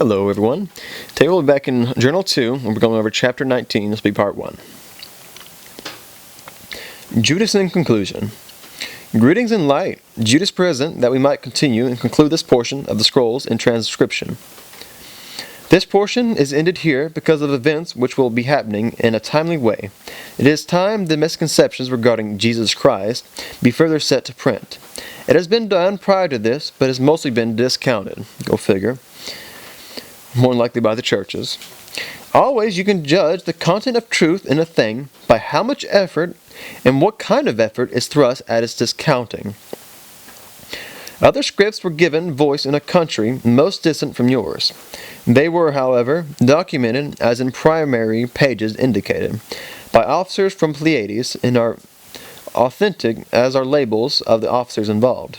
Hello everyone. Today we'll be back in Journal 2, and we're going over Chapter 19. This will be Part 1. Judas in conclusion. Greetings in light. Judas present that we might continue and conclude this portion of the scrolls in transcription. This portion is ended here because of events which will be happening in a timely way. It is time the misconceptions regarding Jesus Christ be further set to print. It has been done prior to this, but has mostly been discounted. Go figure. More than likely by the churches. Always you can judge the content of truth in a thing by how much effort and what kind of effort is thrust at its discounting. Other scripts were given voice in a country most distant from yours. They were, however, documented, as in primary pages indicated, by officers from Pleiades and are authentic as are labels of the officers involved.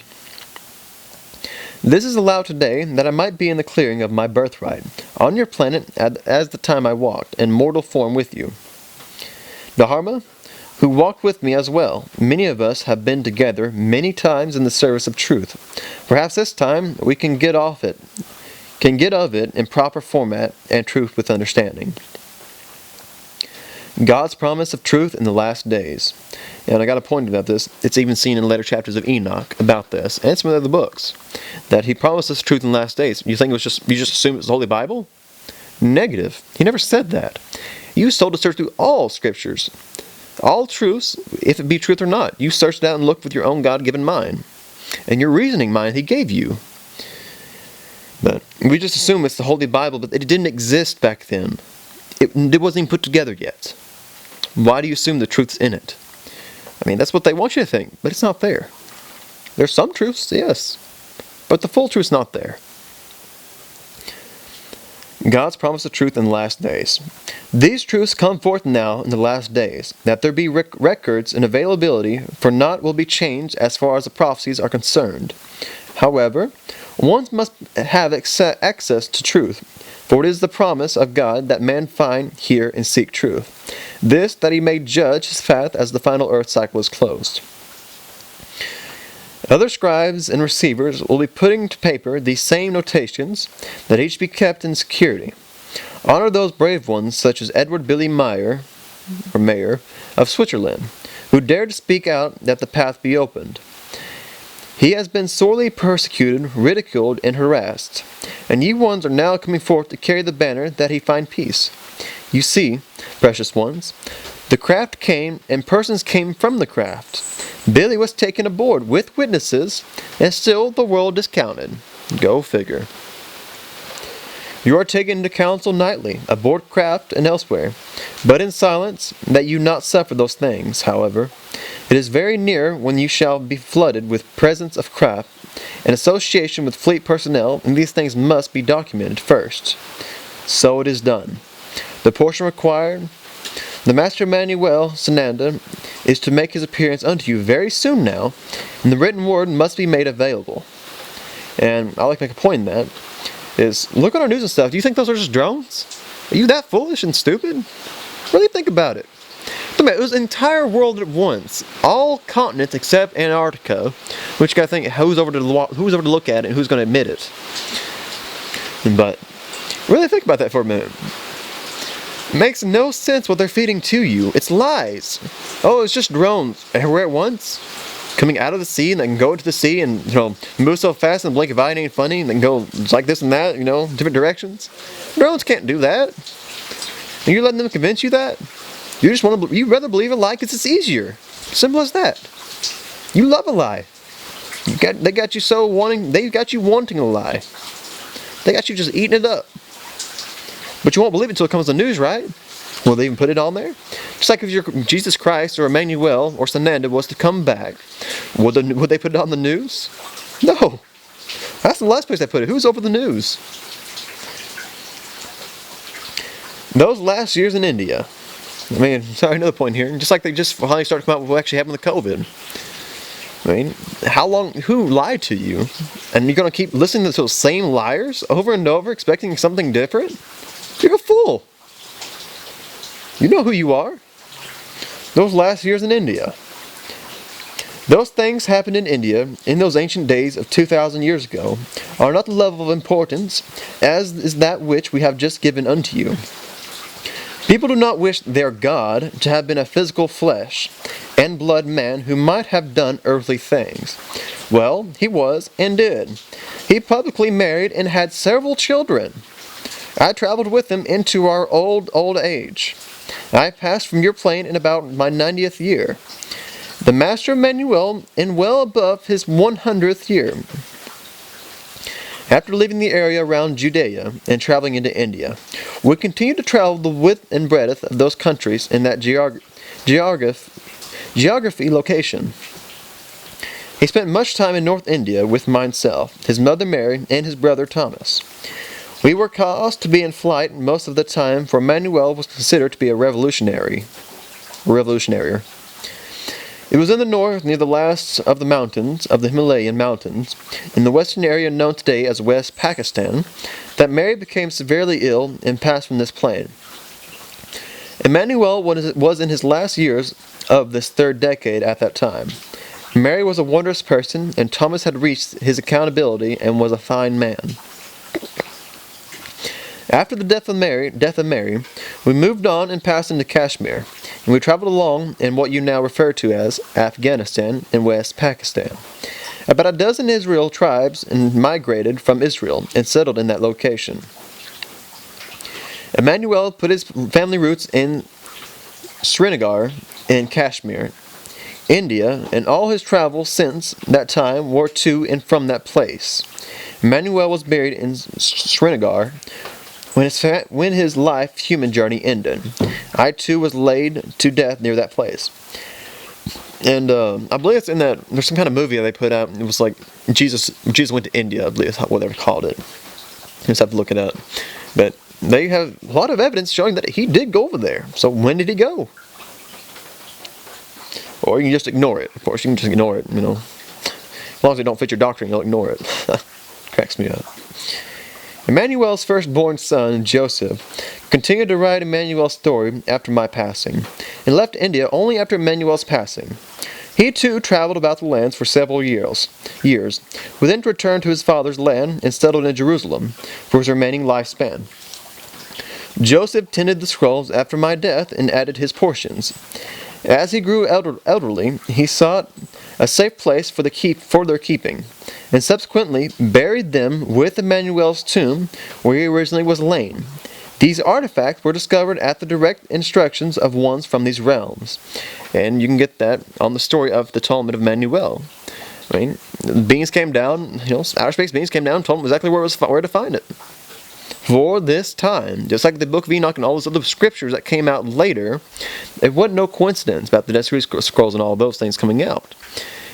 This is allowed today that I might be in the clearing of my birthright, on your planet as the time I walked, in mortal form with you. Dharma, who walked with me as well, many of us have been together many times in the service of truth. Perhaps this time we can get of it in proper format and truth with understanding. God's promise of truth in the last days. And I got a point about this. It's even seen in later chapters of Enoch about this, and some of the other books, that he promised us truth in the last days. You think you just assume it's the Holy Bible? Negative. He never said that. You told to search through all scriptures, all truths, if it be truth or not. You searched it out and looked with your own God-given mind, and your reasoning mind He gave you. But we just assume it's the Holy Bible, but it didn't exist back then. It wasn't even put together yet. Why do you assume the truth's in it? I mean, that's what they want you to think, but it's not there. There's some truths, yes, but the full truth's not there. God's promise of truth in the last days. These truths come forth now in the last days, that there be records and availability, for naught will be changed as far as the prophecies are concerned. However, one must have access to truth, for it is the promise of God that man find, hear, and seek truth. This, that he may judge his path as the final earth cycle is closed. Other scribes and receivers will be putting to paper these same notations, that each be kept in security. Honor those brave ones, such as Edward Billy Mayer of Switzerland, who dared to speak out that the path be opened. He has been sorely persecuted, ridiculed, and harassed, and ye ones are now coming forth to carry the banner that he find peace. You see, precious ones, the craft came, and persons came from the craft. Billy was taken aboard with witnesses, and still the world discounted. Go figure. You are taken into counsel nightly, aboard craft and elsewhere, but in silence, that you not suffer those things, however. It is very near when you shall be flooded with presence of craft and association with fleet personnel, and these things must be documented first. So it is done. The portion required, the Master Manuel Sananda is to make his appearance unto you very soon now, and the written word must be made available. And I like to make a point in that, is look at our news and stuff. Do you think those are just drones? Are you that foolish and stupid? Really think about it. It was an entire world at once, all continents except Antarctica, which you gotta think who's over to look at it and who's going to admit it. But really think about that for a minute. It makes no sense what they're feeding to you. It's lies. Oh, it's just drones everywhere at once, coming out of the sea and then go into the sea and move so fast in the blink of an eye it ain't funny, and then go like this and that, different directions. Drones can't do that. And you're letting them convince you that? You rather believe a lie because it's easier. Simple as that. You love a lie. They got you wanting a lie. They got you just eating it up. But you won't believe it until it comes to the news, right? Will they even put it on there? Just like if Jesus Christ or Emmanuel or Sananda was to come back, would they put it on the news? No. That's the last place they put it. Who's over the news? Those last years in India. I mean, sorry, another point here. Just like they just finally started to come out with what actually happened with COVID. I mean, how long? Who lied to you? And you're going to keep listening to those same liars over and over, expecting something different? You're a fool. You know who you are. Those last years in India. Those things happened in India in those ancient days of 2,000 years ago are not the level of importance as is that which we have just given unto you. People do not wish their God to have been a physical flesh and blood man who might have done earthly things. Well, he was and did. He publicly married and had several children. I traveled with him into our old age. I passed from your plane in about my 90th year. The Master Emmanuel in well above his 100th year. After leaving the area around Judea and traveling into India, we continued to travel the width and breadth of those countries in that geography location. He spent much time in North India with myself, his mother Mary, and his brother Thomas. We were caused to be in flight most of the time, for Emmanuel was considered to be a revolutionary. It was in the north, near the last of the mountains, of the Himalayan mountains, in the western area known today as West Pakistan, that Mary became severely ill and passed from this plane. Emmanuel was in his last years of this third decade at that time. Mary was a wondrous person, and Thomas had reached his accountability and was a fine man. After the death of Mary, we moved on and passed into Kashmir, and we traveled along in what you now refer to as Afghanistan and West Pakistan. About a dozen Israel tribes migrated from Israel and settled in that location. Emmanuel put his family roots in Srinagar in Kashmir, India, and all his travels since that time were to and from that place. Emmanuel was buried in Srinagar when his life human journey ended. I too was laid to death near that place. And I believe it's in that, there's some kind of movie that they put out. It was like Jesus went to India, I believe is what they called it. You just have to look it up. But they have a lot of evidence showing that he did go over there. So when did he go? Or you can just ignore it. Of course, you can just ignore it, As long as it don't fit your doctrine, you'll ignore it. Cracks me up. Emmanuel's firstborn son, Joseph, continued to write Emmanuel's story after my passing, and left India only after Emmanuel's passing. He too traveled about the lands for several years, with then returned to his father's land and settled in Jerusalem for his remaining lifespan. Joseph tended the scrolls after my death and added his portions. As he grew elderly, he sought a safe place for their keeping, and subsequently buried them with Emmanuel's tomb where he originally was lain. These artifacts were discovered at the direct instructions of ones from these realms. And you can get that on the story of the Talmud of Emmanuel. I mean, beings came down, outer space beings came down and told him exactly where to find it. For this time, just like the Book of Enoch and all those other scriptures that came out later, it wasn't no coincidence about the Dead Sea Scrolls and all those things coming out.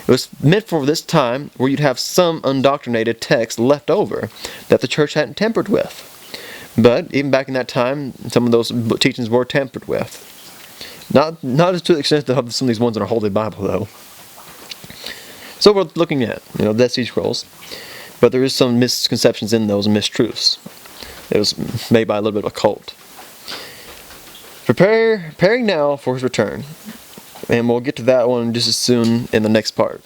It was meant for this time where you'd have some undoctrinated text left over that the church hadn't tampered with. But even back in that time, some of those teachings were tampered with. Not to the extent of some of these ones in our Holy Bible, though. So we're looking at, Dead Sea Scrolls. But there is some misconceptions in those and mistruths. It was made by a little bit of a cult. Preparing now for his return. And we'll get to that one just as soon in the next part.